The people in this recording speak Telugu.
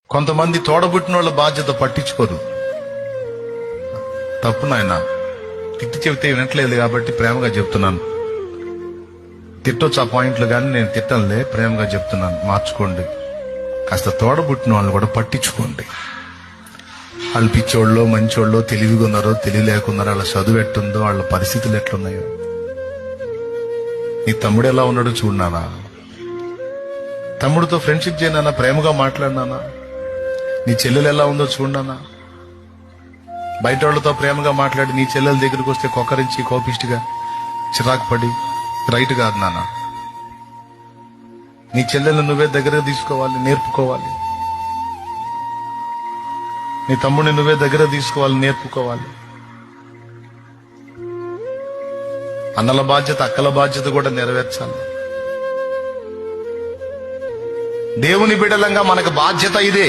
కొంతమంది తోడబుట్టిన వాళ్ళ బాధ్యత పట్టించుకోరు. తప్పు నాయన, తిట్టి చెబితే వినట్లేదు కాబట్టి ప్రేమగా చెప్తున్నాను. తిట్టొచ్చు ఆ పాయింట్లు, కానీ నేను తిట్టనులే, ప్రేమగా చెప్తున్నాను. మార్చుకోండి. కాస్త తోడబుట్టిన వాళ్ళని కూడా పట్టించుకోండి. వాళ్ళు పిచ్చోళ్ళో మంచోళ్ళో, తెలివిగా ఉన్నారో తెలియలేకున్నారో, వాళ్ళ చదువు ఎట్టుందో, వాళ్ళ పరిస్థితులు ఎట్లున్నాయో. నీ తమ్ముడు ఎలా ఉన్నాడో చూడనానా? తమ్ముడితో ఫ్రెండ్షిప్ చేయనా? ప్రేమగా మాట్లాడినానా? నీ చెల్లెలు ఎలా ఉందో చూడనా? బయట వాళ్ళతో ప్రేమగా మాట్లాడి నీ చెల్లెల దగ్గరికి వస్తే కొక్కరించి కోపిష్టిగా చిరాకు పడి రైట్ కాదు నాన్న. నీ చెల్లెలను నువ్వే దగ్గర తీసుకోవాలి, నేర్పుకోవాలి. నీ తమ్ముడిని నువ్వే దగ్గర తీసుకోవాలి, నేర్పుకోవాలి. అన్నల బాధ్యత, అక్కల బాధ్యత కూడా నెరవేర్చాలి. దేవుని బిడ్డలంగా మనకు బాధ్యత ఇదే.